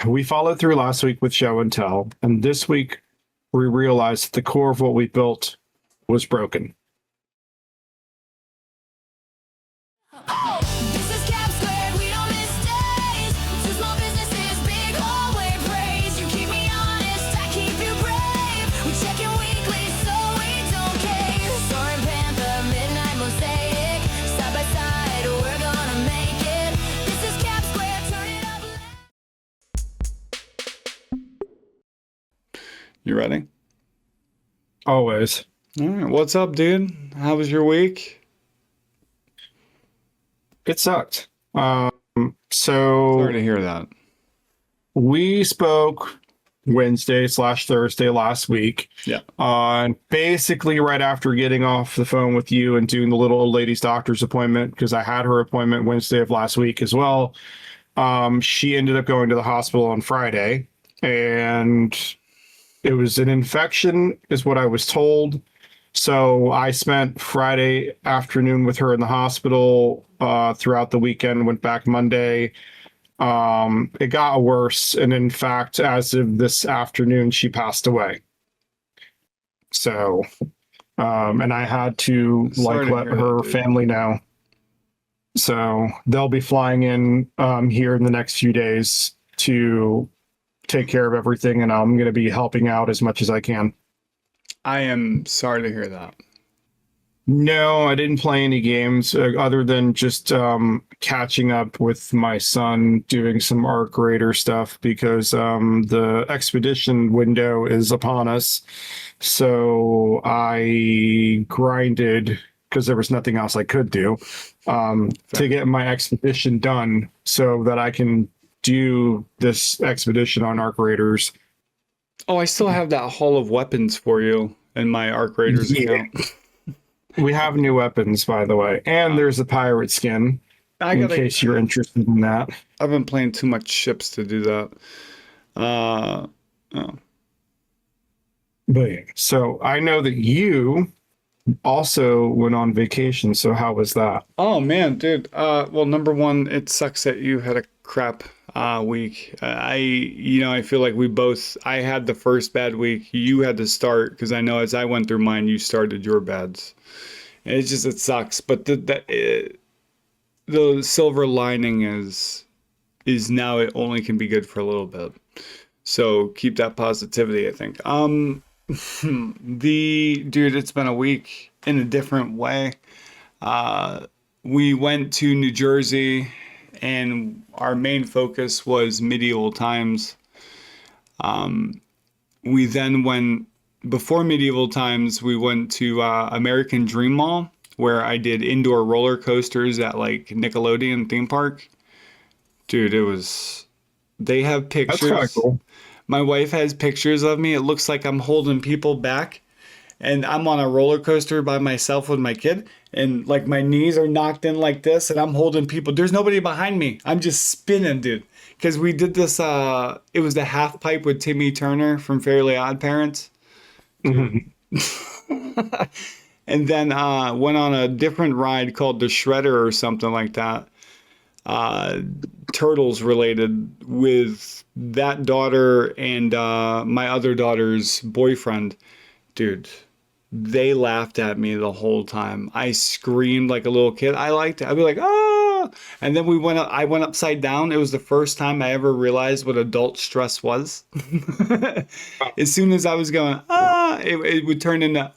we followed through last week with show and tell, and this week we realized that the core of what we built was broken. This is CAP², we don't miss days. Two small businesses, big hallway praise. You keep me honest, I keep you brave. We check in weekly, so we don't cave. Soaring Panther, midnight mosaic. Side by side, we're gonna make it. This is CAP², turn it up. You ready? Always. All right. What's up, dude? How was your week? It sucked. Sorry So to hear that. we spoke Wednesday/Thursday last week. Yeah. Basically right after getting off the phone with you and doing the little old lady's doctor's appointment, because I had her appointment Wednesday of last week as well. She ended up going to the hospital on Friday, and it was an infection, is what I was told. So I spent Friday afternoon with her in the hospital throughout the weekend, went back Monday. It got worse. And in fact, as of this afternoon, she passed away. So, and I had to Sorry to let hear her that, dude. family know. So they'll be flying in here in the next few days to take care of everything. And I'm going to be helping out as much as I can. I am sorry to hear that. No, I didn't play any games other than just catching up with my son, doing some art creator stuff because the expedition window is upon us. So I grinded because there was nothing else I could do to get my expedition done so that I can do this expedition on art creators. Oh, I still have that Hall of Weapons for you in my Arc Raiders Yeah. account. We have new weapons, by the way, and there's a pirate skin. In case you're interested in that. I've been playing too much ships to do that. Oh. But yeah, so I know that you also went on vacation. So how was that? Oh man, dude. Well, number one, it sucks that you had a crap week. I feel like I had the first bad week. You had to start because I know as I went through mine, you started your bads. And it sucks. But the silver lining is now it only can be good for a little bit. So keep that positivity, I think. Dude, it's been a week in a different way. We went to New Jersey and our main focus was medieval times. We then went, before medieval times, we went to American Dream Mall where I did indoor roller coasters at like Nickelodeon theme park. Dude, they have pictures. That's kind of cool. My wife has pictures of me. It looks like I'm holding people back and I'm on a roller coaster by myself with my kid and like my knees are knocked in like this and I'm holding people. There's nobody behind me. I'm just spinning, dude. Because we did this, it was the half pipe with Timmy Turner from Fairly Odd Parents. And then went on a different ride called the Shredder or something like that. Turtles related with that daughter and my other daughter's boyfriend. Dude, they laughed at me the whole time. I screamed like a little kid. I liked it. I'd be like, ah! And then I went upside down. It was the first time I ever realized what adult stress was. As soon as I was going, it would turn into,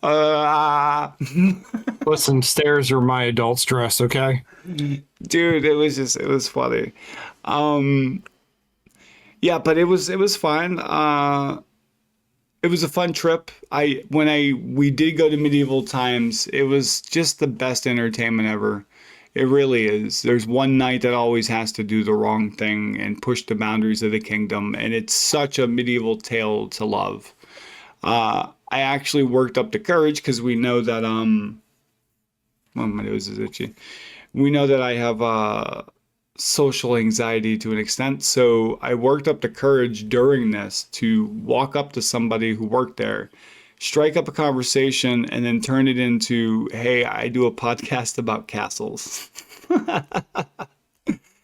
Listen, stairs are my adult stress, okay? Dude, it was funny. Yeah, but it was fine. It was a fun trip. We did go to medieval times, it was just the best entertainment ever. It really is. There's one knight that always has to do the wrong thing and push the boundaries of the kingdom, and it's such a medieval tale to love. I actually worked up the courage because we know that well, my nose is itchy. We know that I have social anxiety to an extent, so I worked up the courage during this to walk up to somebody who worked there, strike up a conversation, and then turn it into, hey, I do a podcast about castles.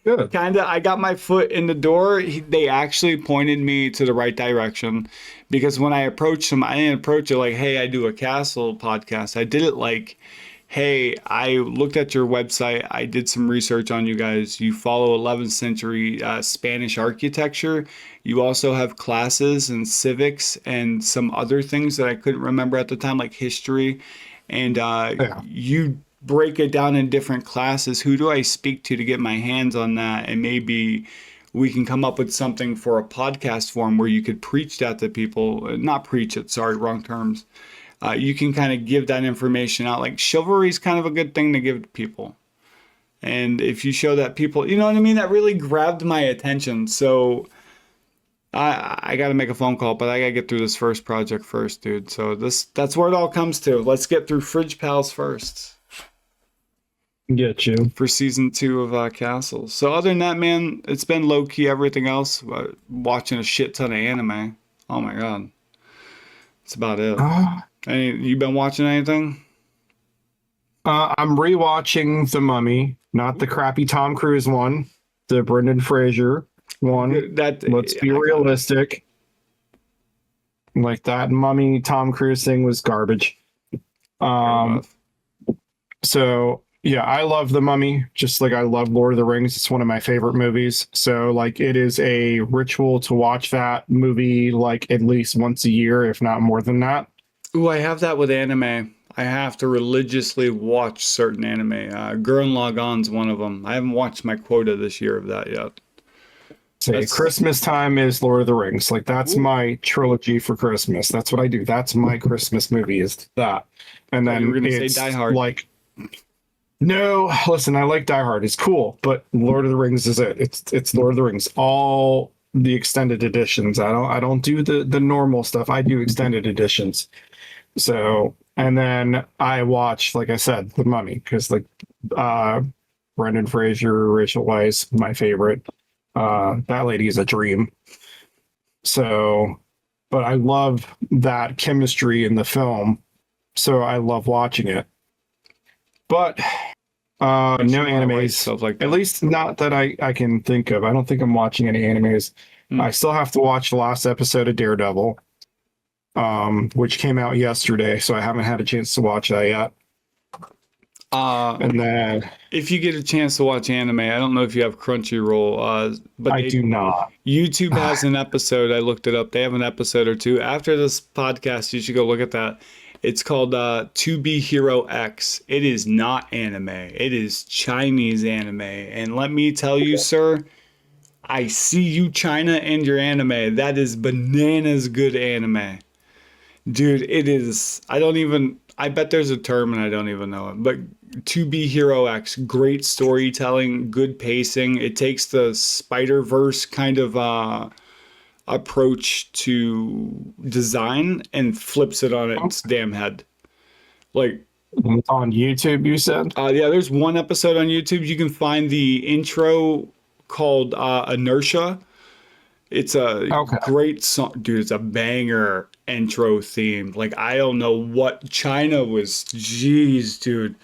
Good. I got my foot in the door. They actually pointed me to the right direction, because when I approached them, I didn't approach it like, hey, I do a castle podcast. I did it like, hey, I looked at your website. I did some research on you guys. You follow 11th century Spanish architecture. You also have classes in civics and some other things that I couldn't remember at the time, like history. And Yeah. you break it down in different classes. Who do I speak to get my hands on that? And maybe we can come up with something for a podcast form where you could preach that to people. Not preach it, sorry, wrong terms. You can kind of give that information out. Like chivalry is kind of a good thing to give to people. And if you show that people, you know what I mean? That really grabbed my attention. So I got to make a phone call, but I got to get through this first project first, dude. So that's where it all comes to. Let's get through Fridge Pals first Get you. for season 2 of Castles. So other than that, man, it's been low key. Everything else, watching a shit ton of anime. Oh my god, that's about it. You been watching anything? I'm rewatching The Mummy, not the crappy Tom Cruise one, the Brendan Fraser one. Let's be realistic. Like that Mummy Tom Cruise thing was garbage. So yeah, I love The Mummy, just like I love Lord of the Rings. It's one of my favorite movies. So like it is a ritual to watch that movie like at least once a year, if not more than that. Ooh, I have that with anime. I have to religiously watch certain anime. Gurren Lagann's one of them. I haven't watched my quota this year of that yet. Say Christmas time is Lord of the Rings. Like that's my trilogy for Christmas. That's what I do. That's my Christmas movie is that. And then you were gonna it's say Die Hard. like no, listen, I like Die Hard. It's cool, but Lord of the Rings is it. It's Lord of the Rings. All the extended editions. I don't do the normal stuff. I do extended editions. So, and then I watch, like I said, The Mummy, because like Brendan Fraser, Rachel Weisz, my favorite. That lady is a dream. So, but I love that chemistry in the film. So I love watching it. But no animes, stuff like that. at least not that I can think of. I don't think I'm watching any animes. I still have to watch the last episode of Daredevil, which came out yesterday, so I haven't had a chance to watch that yet. And then if you get a chance to watch anime, I don't know if you have Crunchyroll, but I do not. YouTube has an episode. I looked it up. They have an episode or two. After this podcast, you should go look at that. It's called To Be Hero X. It is not anime. It is Chinese anime. And let me tell you, sir, I see you, China, and your anime. That is bananas good anime. Dude, it is. I bet there's a term and I don't even know it. But To Be Hero X, great storytelling, good pacing. It takes the Spider-Verse kind of approach to design and flips it on its damn head. Like, It's on YouTube, you said? yeah, there's one episode on YouTube. You can find the intro called Inertia. It's a great song. Dude, it's a banger intro theme. Like, I don't know what China was. Jeez, dude.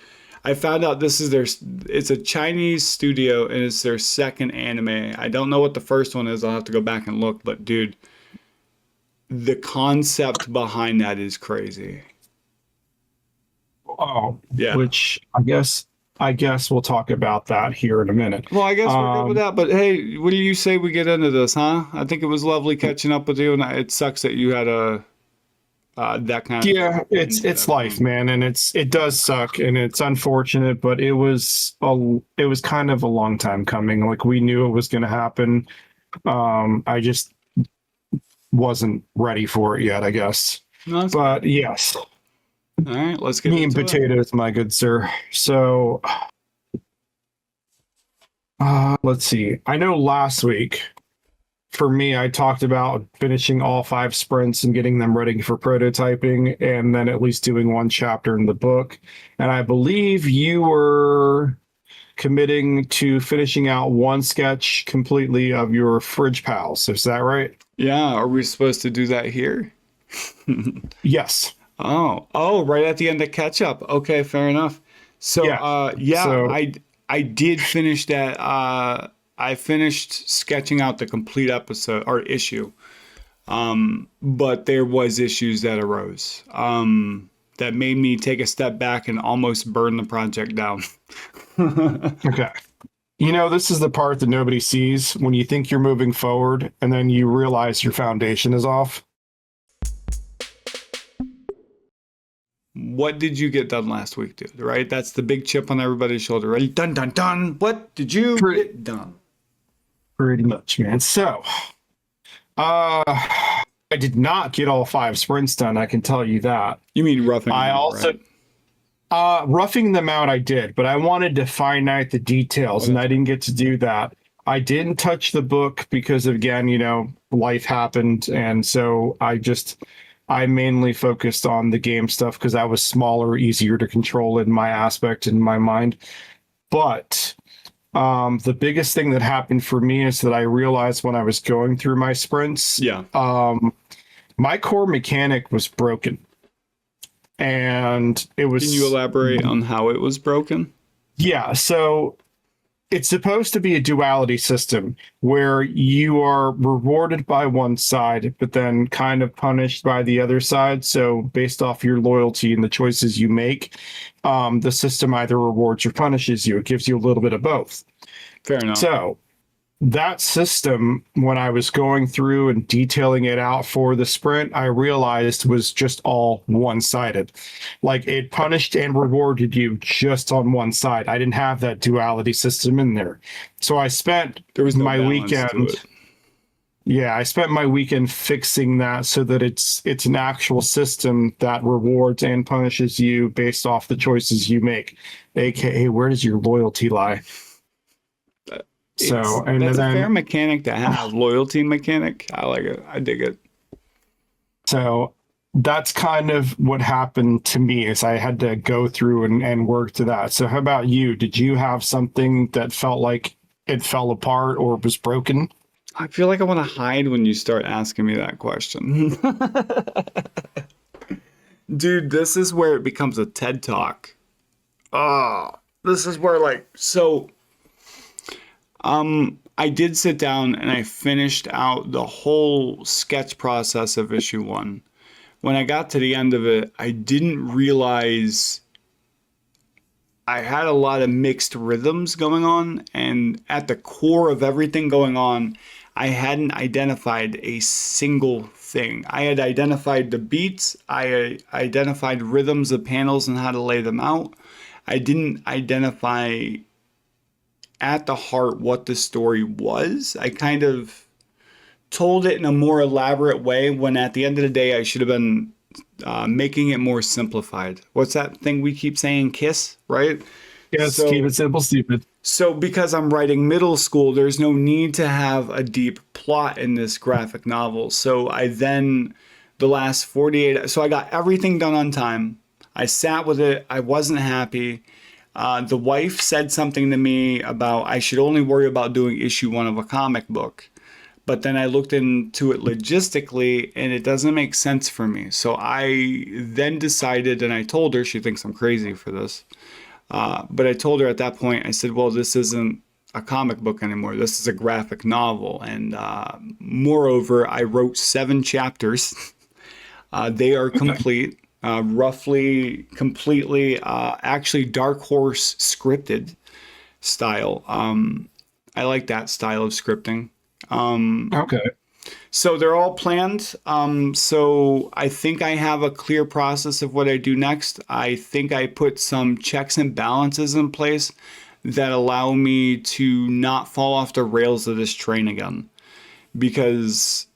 I found out it's a Chinese studio and it's their second anime. I don't know what the first one is. I'll have to go back and look. But, dude, the concept behind that is crazy. Oh, Yeah. Which I guess we'll talk about that here in a minute. Well, I guess we're good with that. But hey, what do you say we get into this, huh? I think it was lovely catching up with you, and it sucks that you had that kind of it's life, man, and it does suck, and it's unfortunate, but it was kind of a long time coming. Like we knew it was going to happen. I just wasn't ready for it yet, I guess. No, but yes. All right, let's get Meat and into potatoes, my good sir. So, let's see. I know last week, for me, I talked about finishing all 5 sprints and getting them ready for prototyping, and then at least doing one chapter in the book. And I believe you were committing to finishing out one sketch completely of your Fridge Pals. Is that right? Yeah, are we supposed to do that here? Yes. Oh, right at the end of catch up. Okay, fair enough. So, Yeah. I did finish that I finished sketching out the complete episode or issue. But there was issues that arose that made me take a step back and almost burn the project down. Okay. This is the part that nobody sees when you think you're moving forward and then you realize your foundation is off. What did you get done last week, dude? Right? That's the big chip on everybody's shoulder. Right? Dun, dun, dun. What did you get done? Pretty much, man. So, I did not get all 5 sprints done. I can tell you that. You mean roughing? I also, roughing them out, I did, but I wanted to finite the details, and I didn't get to do that. I didn't touch the book because, again, life happened, and so I mainly focused on the game stuff because that was smaller, easier to control in my aspect, in my mind. But the biggest thing that happened for me is that I realized when I was going through my sprints, my core mechanic was broken. And it was... Can you elaborate on how it was broken? Yeah, so it's supposed to be a duality system where you are rewarded by one side, but then kind of punished by the other side. So based off your loyalty and the choices you make, the system either rewards or punishes you. It gives you a little bit of both. Fair enough. So that system, when I was going through and detailing it out for the sprint, I realized was just all one-sided. Like it punished and rewarded you just on one side. I didn't have that duality system in there. So I spent my weekend. Yeah, I spent my weekend fixing that so that it's an actual system that rewards and punishes you based off the choices you make. AKA, where does your loyalty lie? That's a fair mechanic to have. Loyalty mechanic. I like it. I dig it. So that's kind of what happened to me is I had to go through and work to that. So how about you? Did you have something that felt like it fell apart or was broken? I feel like I want to hide when you start asking me that question. Dude, this is where it becomes a TED Talk. This is where I did sit down and I finished out the whole sketch process of issue 1. When I got to the end of it, I didn't realize I had a lot of mixed rhythms going on, and at the core of everything going on, I hadn't identified a single thing. I had identified the beats, I identified rhythms of panels and how to lay them out. I didn't identify at the heart what the story was. I kind of told it in a more elaborate way when at the end of the day I should have been making it more simplified. What's that thing we keep saying? KISS, right? Yes, so, keep it simple, stupid. So because I'm writing middle school, there's no need to have a deep plot in this graphic novel. So I then, the last 48, so I got everything done on time. I sat with it. I wasn't happy. The wife said something to me about I should only worry about doing issue 1 of a comic book. But then I looked into it logistically and it doesn't make sense for me. So I then decided, and I told her, she thinks I'm crazy for this. But I told her at that point, I said, well, this isn't a comic book anymore. This is a graphic novel. And moreover, I wrote 7 chapters. They are complete. Roughly completely actually Dark Horse scripted style. I like that style of scripting. Okay. So they're all planned. So I think I have a clear process of what I do next. I think I put some checks and balances in place that allow me to not fall off the rails of this train again. Because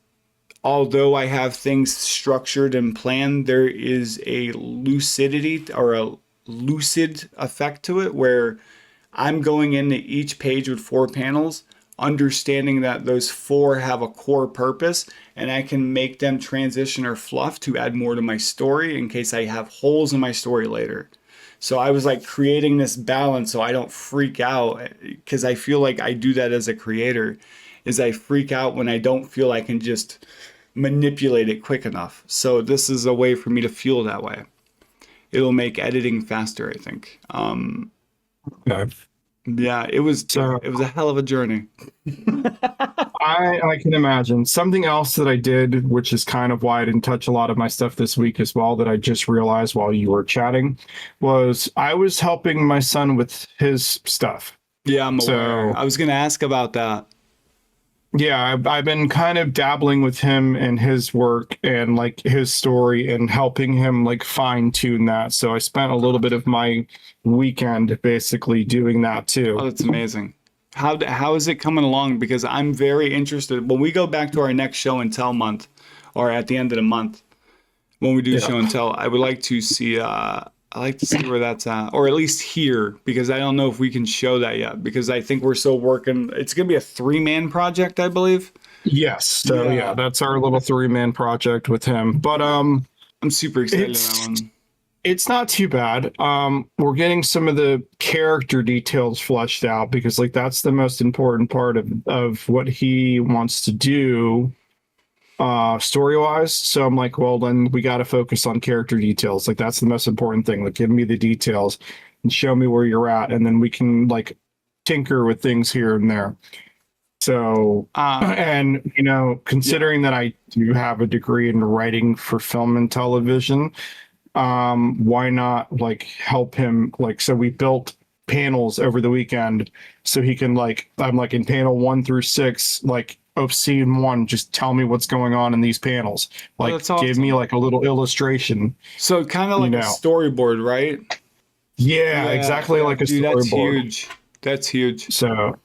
although I have things structured and planned, there is a lucidity or a lucid effect to it where I'm going into each page with 4 panels, understanding that those 4 have a core purpose, and I can make them transition or fluff to add more to my story in case I have holes in my story later. So I was like creating this balance so I don't freak out, because I feel like I do that as a creator, is I freak out when I don't feel I can just manipulate it quick enough. So this is a way for me to feel that way. It'll make editing faster, I think. Okay. Yeah, it was So it was a hell of a journey. I can imagine. Something else that I did, which is kind of why I didn't touch a lot of my stuff this week as well, that I just realized while you were chatting, was I was helping my son with his stuff. Yeah, I'm aware. So I was gonna ask about that. yeah, I've been kind of dabbling with him and his work and like his story and helping him like fine tune that. So I spent a little bit of my weekend basically doing that Oh, too. that's amazing. How is it coming along? Because I'm very interested. When we go back to our next show and tell month, or at the end of the month, when we do Yeah. show and tell, I would like to see. I like to see where that's at, or at least hear, because I don't know if we can show that yet. Because I think we're still working. It's gonna be a 3-man project, I believe. Yes. So yeah, Yeah, that's our little 3-man project with him. But I'm super excited on that it's one. it's not too bad. We're getting some of the character details fleshed out because like that's the most important part of what he wants to do story wise. So I'm like, well then we gotta focus on character details. Like that's the most important thing. Like give me the details and show me where you're at, and then we can like tinker with things here and there. So Uh, and you know, yeah. considering that I do have a degree in writing for film and television, why not like help him, like so we built panels over the weekend so he can like I'm like in panel 1 through 6, like of scene 1, just tell me what's going on in these panels, Oh, like that's give me awesome. like a little illustration, So kind of you like a know. storyboard, right? Yeah, Yeah, exactly, yeah, like a dude, that's storyboard. huge. That's huge. So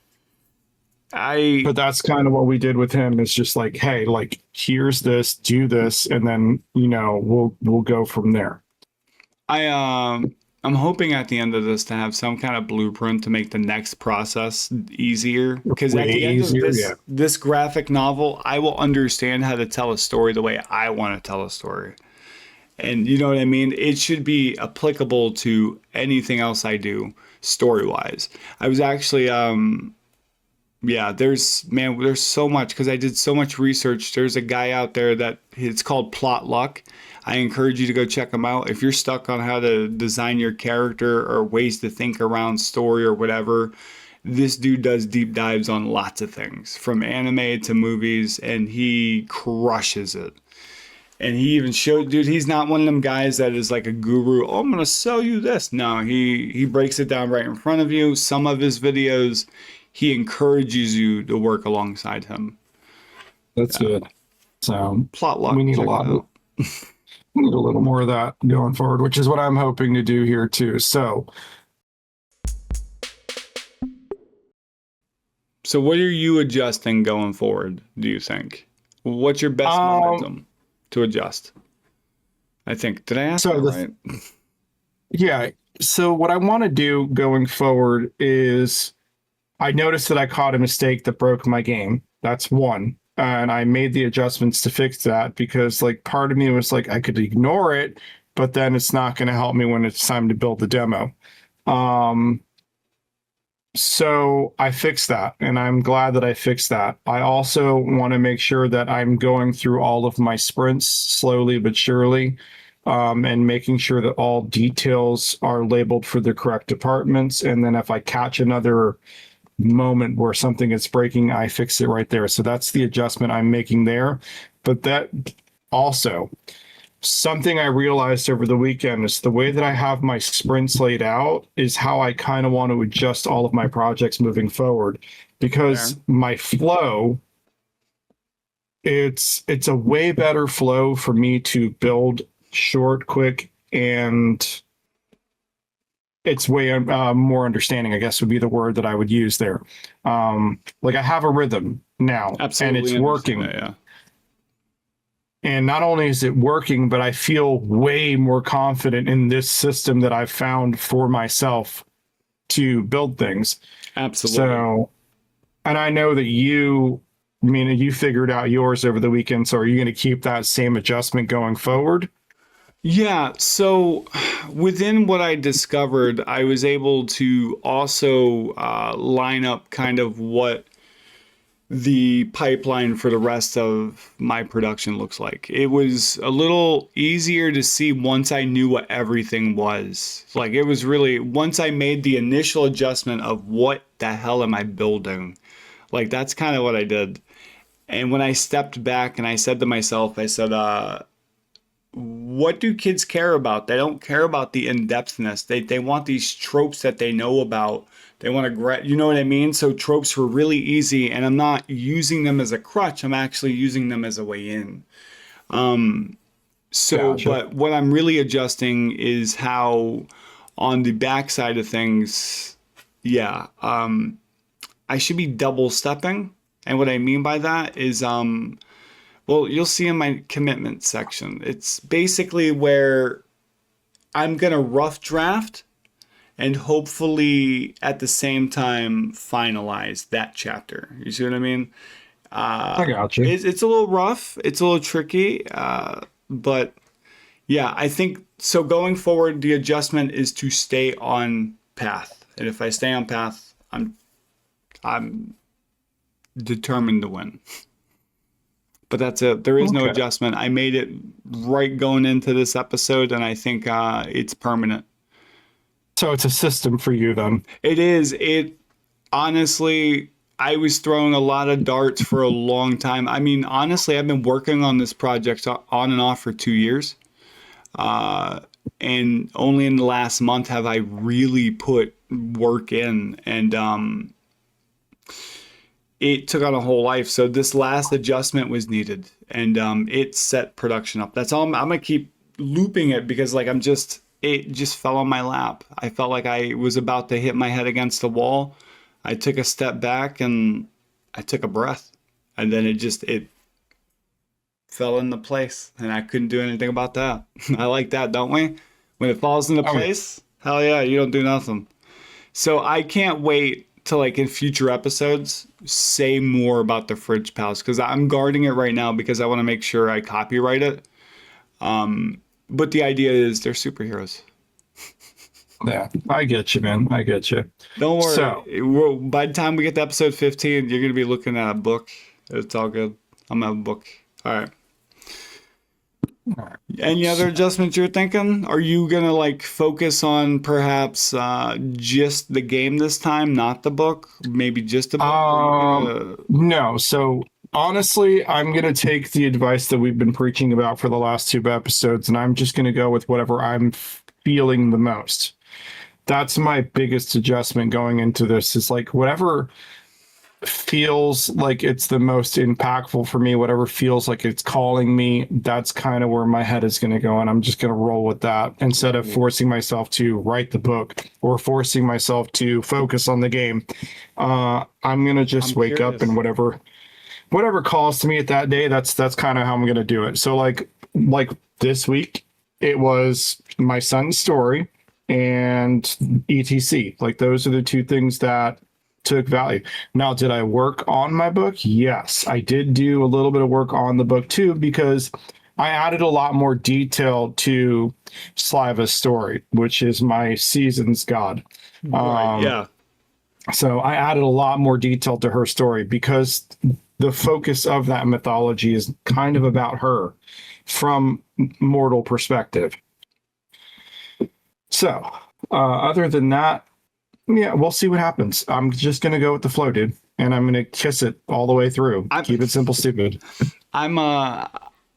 I but that's kind of what we did with him, is just like, hey, like here's this, do this, and then you know we'll go from there. I I'm hoping at the end of this to have some kind of blueprint to make the next process easier. Because at Way the end of easier, yeah. this graphic novel, I will understand how to tell a story the way I want to tell a story. And you know what I mean? It should be applicable to anything else I do story wise. I was actually yeah, there's so much because I did so much research. There's a guy out there that it's called Plot Luck. I encourage you to go check him out. If you're stuck on how to design your character or ways to think around story or whatever, this dude does deep dives on lots of things from anime to movies, and he crushes it. And he even showed, dude, he's not one of them guys that is like a guru. Oh, I'm gonna sell you this. No, he breaks it down right in front of you. Some of his videos, he encourages you to work alongside him. That's good. So Plot luck, we need a check it lot. out. We need a little more of that going forward, which is what I'm hoping to do here too. So So, what are you adjusting going forward? Do you think? What's your best um momentum to adjust? I think. Did I ask so that the right? yeah, so what I want to do going forward is I noticed that I caught a mistake that broke my game. That's one. And I made the adjustments to fix that because like part of me was like I could ignore it, but then it's not going to help me when it's time to build the demo. Um So I fixed that, and I'm glad that I fixed that. I also want to make sure that I'm going through all of my sprints slowly but surely, and making sure that all details are labeled for the correct departments. And then if I catch another moment where something is breaking, I fix it right there. So that's the adjustment I'm making there. But that also, something I realized over the weekend is the way that I have my sprints laid out is how I kind of want to adjust all of my projects moving forward, Fair. because my flow, it's a way better flow for me to build short, quick, and it's way more understanding, I guess would be the word that I would use there. Like I have a rhythm now and it's Absolutely understand working. that. Yeah. And not only is it working, but I feel way more confident in this system that I've found for myself to build things. Absolutely. So, and I know that I mean, you figured out yours over the weekend. So are you going to keep that same adjustment going forward? Yeah, so within what I discovered, I was able to also line up kind of what the pipeline for the rest of my production looks like. It was a little easier to see once I knew what everything was. Like it was really once I made the initial adjustment of what the hell am I building? Like that's kind of what I did. And when I stepped back and I said to myself, I said, what do kids care about? They don't care about the in-depthness. They want these tropes that they know about. They want to, you know what I mean? So tropes were really easy, and I'm not using them as a crutch. I'm actually using them as a way in. So, Gotcha. but what I'm really adjusting is how, on the backside of things, yeah, I should be double stepping. And what I mean by that is, well, you'll see in my commitment section. It's basically where I'm going to rough draft and hopefully at the same time finalize that chapter. You see what I mean? I got you. It's a little rough. It's a little tricky. But yeah, I think so. Going forward, the adjustment is to stay on path. And if I stay on path, I'm determined to win. But that's it. There is no Okay. adjustment. I made it right going into this episode, and I think it's permanent. So it's a system for you then. It is. It honestly, I was throwing a lot of darts for a long time. I mean, honestly, I've been working on this project on and off for 2 years. And only in the last month have I really put work in. And it took on a whole life. So this last adjustment was needed, and it set production up. That's all. I'm gonna keep looping it because like it just fell on my lap. I felt like I was about to hit my head against the wall. I took a step back and I took a breath, and then it fell into place, and I couldn't do anything about that. I like that, don't we? When it falls into Oh, yeah. place, hell yeah, you don't do nothing. So I can't wait to like in future episodes say more about the Fridge Palace because I'm guarding it right now because I want to make sure I copyright it. But the idea is they're superheroes. Yeah, I get you, man. I get you. Don't worry. So- By the time we get to episode 15, you're going to be looking at a book. It's all good. I'm going to have a book. All right. Any other adjustments you're thinking? Are you gonna like focus on perhaps just the game this time, not the book? Maybe just the book? Or you gonna- No. So honestly, I'm going to take the advice that we've been preaching about for the last two episodes, and I'm just going to go with whatever I'm feeling the most. That's my biggest adjustment going into this is like whatever feels like it's the most impactful for me, whatever feels like it's calling me, that's kind of where my head is going to go. And I'm just going to roll with that instead of forcing myself to write the book or forcing myself to focus on the game. I'm going to just I'm wake up curious. and whatever calls to me at that day, that's kind of how I'm going to do it. So like this week, it was my son's story and etc. Like those are the two things that took value. Now, did I work on my book? Yes, I did do a little bit of work on the book too, because I added a lot more detail to Sliva's story, which is my season's god. Right, yeah. So I added a lot more detail to her story because the focus of that mythology is kind of about her from mortal perspective. So, other than that, yeah, we'll see what happens. I'm just gonna go with the flow, dude, and I'm gonna kiss it all the way through. Keep it simple, stupid. I'm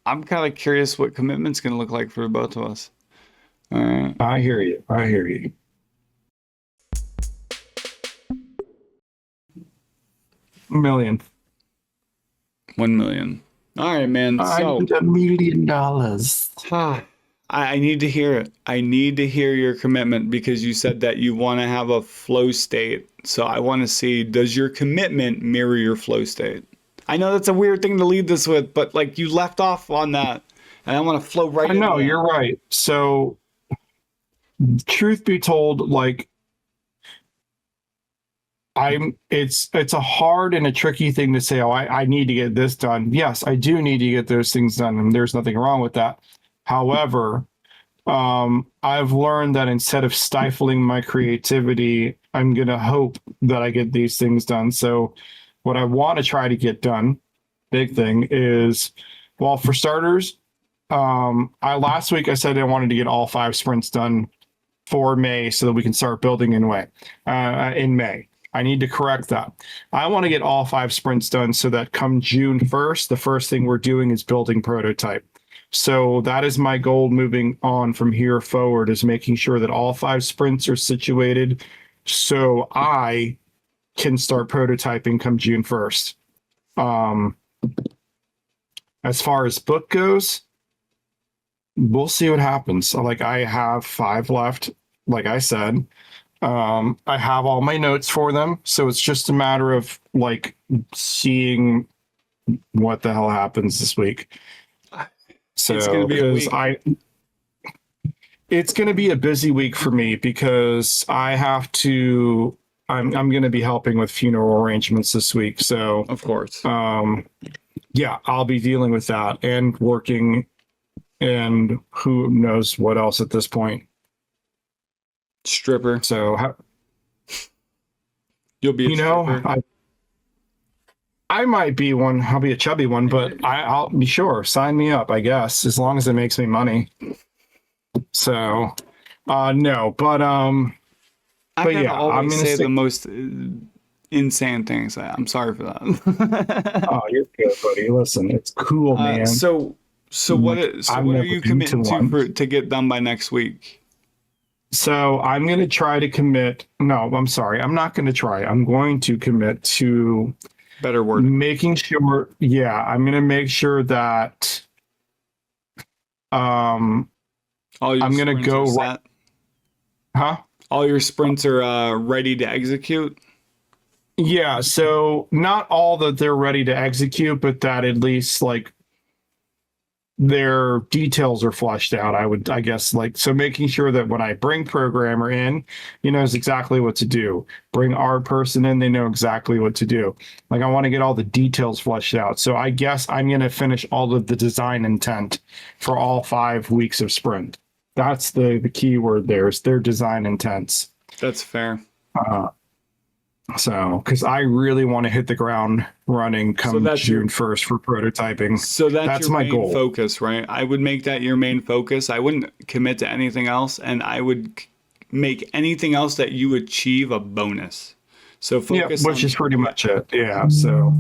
kind of curious what commitment's gonna look like for both of us. All right. I hear you. I hear you. Million. 1 million. All right, man. So $1 million. I need to hear it. I need to hear your commitment because you said that you want to have a flow state. So I want to see, does your commitment mirror your flow state? I know that's a weird thing to lead this with, but like you left off on that and I want to flow right I know, into that. you're right. So, truth be told, like, it's a hard and a tricky thing to say, oh, I need to get this done. Yes, I do need to get those things done, and there's nothing wrong with that. However, I've learned that instead of stifling my creativity, I'm going to hope that I get these things done. So what I want to try to get done, big thing is, well, for starters, I last week I said I wanted to get all 5 sprints done for May so that we can start building in May. I need to correct that. I want to get all 5 sprints done so that come June 1st, the first thing we're doing is building prototype. So that is my goal moving on from here forward, is making sure that all 5 sprints are situated so I can start prototyping come June 1st. As far as book goes, we'll see what happens. Like, I have 5 left, like I said. I have all my notes for them, so it's just a matter of like seeing what the hell happens this week. So It's gonna be a week. It's going to be a busy week for me because I'm going to be helping with funeral arrangements this week. So Of course. yeah, I'll be dealing with that and working, and who knows what else at this point. Stripper. So You'll be a stripper. I might be one. I'll be a chubby one, but I'll be sure. Sign me up, I guess, as long as it makes me money. So, no, but I but gotta yeah, I'm always gonna say stick. the most insane things. I'm sorry for that. Oh, you're good, buddy. Listen, it's cool, man. So I've what are never you been to committing to one. to get done by next week? So I'm going to try to commit. No, I'm sorry. I'm not going to try. I'm going to commit to Better word. making sure. Yeah, I'm going to make sure that All your I'm gonna sprints go are right. set? Huh? All your sprints are ready to execute. Yeah, so not all that they're ready to execute, but that at least like their details are fleshed out. I guess, like, so making sure that when I bring programmer in, he knows exactly what to do. Bring our person in, they know exactly what to do. Like, I want to get all the details fleshed out. So I guess I'm going to finish all of the design intent for all 5 weeks of sprint. That's the key word there, is their design intents. That's fair. So, because I really want to hit the ground running come that's your- June 1st for prototyping. So that's your my main goal. focus, right? I would make that your main focus. I wouldn't commit to anything else, and I would make anything else that you achieve a bonus. So Yeah, focus which on is pretty much it. Yeah. So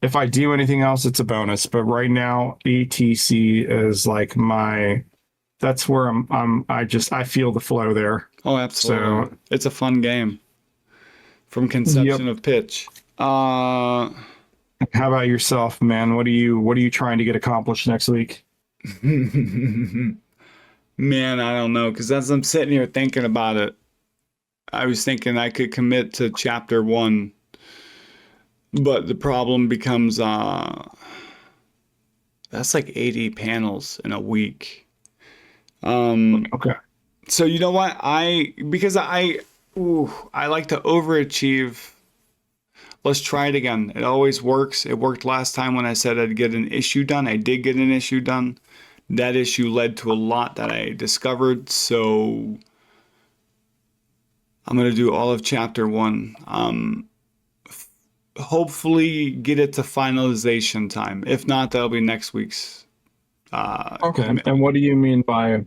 if I do anything else, it's a bonus. But right now, ETC is like that's where I feel the flow there. Oh, absolutely. So It's a fun game. From conception of pitch. how about yourself, man? What are you trying to get accomplished next week? Man, I don't know, because as I'm sitting here thinking about it, I was thinking I could commit to chapter 1, but the problem becomes that's like 80 panels in a week. Okay. So you know what? Because I like to overachieve. Let's try it again. It always works. It worked last time when I said I'd get an issue done. I did get an issue done. That issue led to a lot that I discovered. So I'm going to do all of chapter 1. Hopefully get it to finalization time. If not, that'll be next week's. Okay. And what do you mean by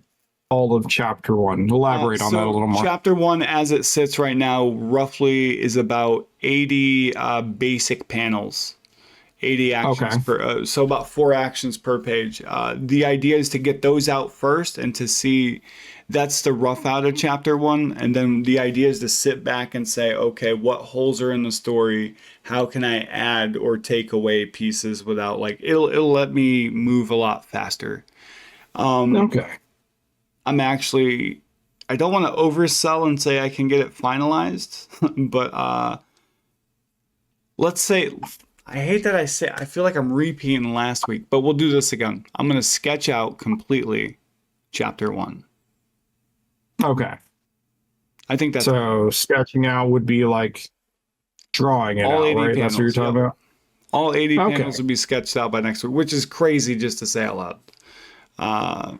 all of chapter 1? Elaborate on that a little more. Chapter 1, as it sits right now, roughly is about 80 basic panels, 80 actions per. So about 4 actions per page. The idea is to get those out first and to see. That's the rough out of chapter 1, and then the idea is to sit back and say, okay, what holes are in the story? How can I add or take away pieces without it'll let me move a lot faster. Okay. I don't want to oversell and say I can get it finalized, but let's say, I hate that I feel like I'm repeating last week, but we'll do this again. I'm going to sketch out completely chapter 1. Okay. I think that's so. Sketching out would be like drawing it all out, 80 right? That's what you're panels, talking about. all 80 Okay. panels will be sketched out by next week, which is crazy just to say out loud.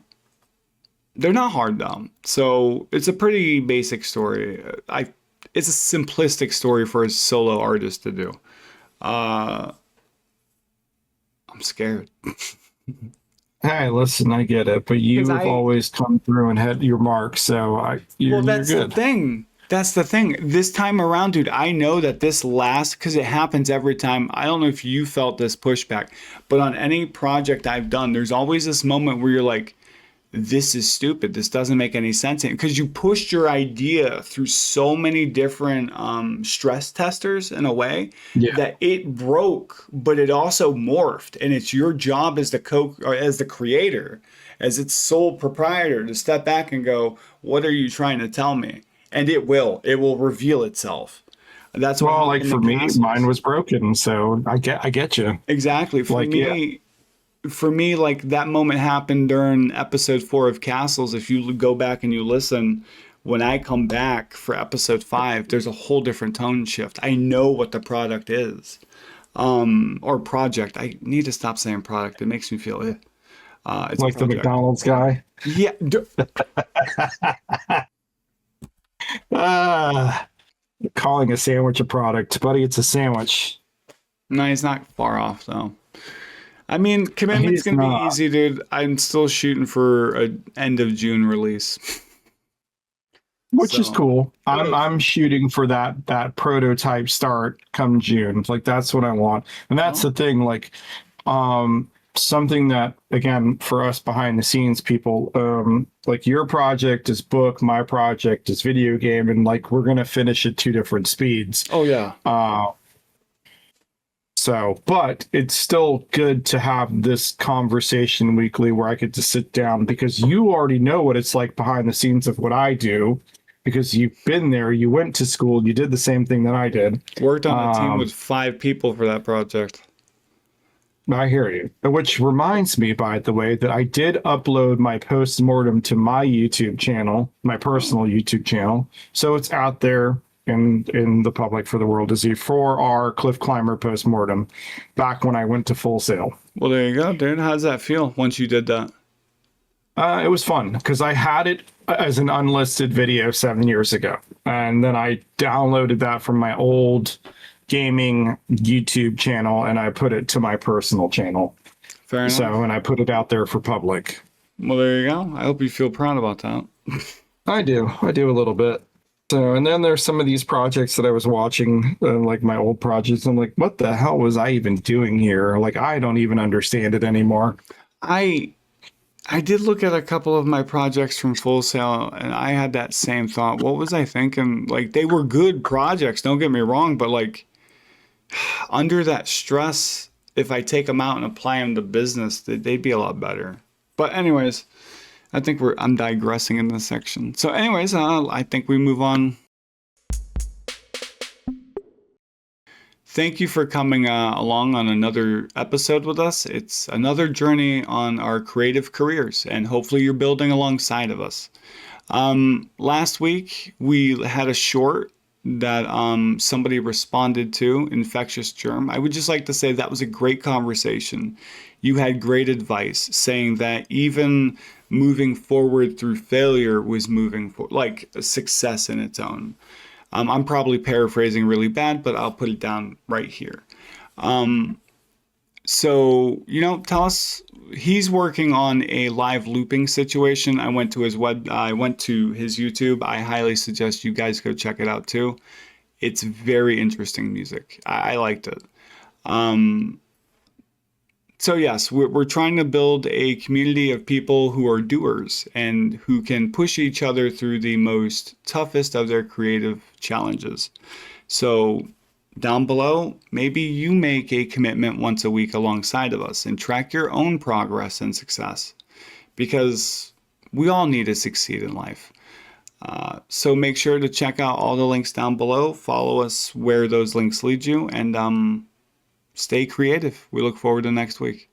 They're not hard though. So it's a pretty basic story. It's a simplistic story for a solo artist to do. Uh, I'm scared. Hey, listen, I get it, but Because you've always come through and had your mark, so well, you're that's the good. thing. That's the thing. This time around, dude, I know that this lasts because it happens every time. I don't know if you felt this pushback, but on any project I've done, there's always this moment where you're like, this is stupid. This doesn't make any sense. Because you pushed your idea through so many different stress testers in a way Yeah. that it broke, but it also morphed. And it's your job as the or as the creator, as its sole proprietor, to step back and go, "What are you trying to tell me?" And it will reveal itself. That's what Well, like happened for to me, mine castles. was broken, so I get you. Exactly. Like, yeah. For me, like that moment happened during episode 4 of Castles. If you go back and you listen, when I come back for episode 5, there's a whole different tone shift. I know what the product is, or project. I need to stop saying product. It makes me feel it. It's a Like the project. McDonald's guy. Yeah. Ah, calling a sandwich a product, buddy, it's a sandwich. No, he's not far off though. I mean, commitment's He's gonna be not, easy, dude. I'm still shooting for a end of June release. which is So cool. it is. I'm shooting for that prototype start come June. Like that's what I want. And that's Well, the thing, like something that again for us behind the scenes people, like your project is book, my project is video game, and like we're gonna finish at two different speeds. oh yeah. Uh So, but it's still good to have this conversation weekly where I get to sit down because you already know what it's like behind the scenes of what I do because you've been there, you went to school, you did the same thing that I did. Worked on a team Um, with 5 people for that project. I hear you. Which reminds me, by the way, that I did upload my post-mortem to my YouTube channel, my personal YouTube channel. So it's out there in the public for the world to see for our cliff climber post-mortem back when I went to Full Sail. Well, there you go, dude. How does that feel once you did that? It was fun because I had it as an unlisted video 7 years ago. And then I downloaded that from my old gaming YouTube channel and I put it to my personal channel. Fair enough. So, and I put it out there for public. Well, there you go. I hope you feel proud about that. I do. I do a little bit. So, and then there's some of these projects that I was watching, like my old projects. I'm like, what the hell was I even doing here? Like, I don't even understand it anymore. I I did look at a couple of my projects from Full Sail, and I had that same thought. What was I thinking? Like they were good projects, don't get me wrong, but like under that stress, if I take them out and apply them to business, they'd be a lot better. But anyways, I think I'm digressing in this section. So anyways, I think we move on. Thank you for coming along on another episode with us. It's another journey on our creative careers, and hopefully you're building alongside of us. Last week, we had a short that somebody responded to, Infectious Germ. I would just like to say that was a great conversation. You had great advice saying that even moving forward through failure was moving for like a success in its own. I'm probably paraphrasing really bad, but I'll put it down right here. So, tell us, he's working on a live looping situation. I went to his YouTube. I highly suggest you guys go check it out too. It's very interesting music. I liked it. So yes, we're trying to build a community of people who are doers and who can push each other through the most toughest of their creative challenges. So down below, maybe you make a commitment once a week alongside of us and track your own progress and success because we all need to succeed in life. So make sure to check out all the links down below, follow us where those links lead you, and stay creative. We look forward to next week.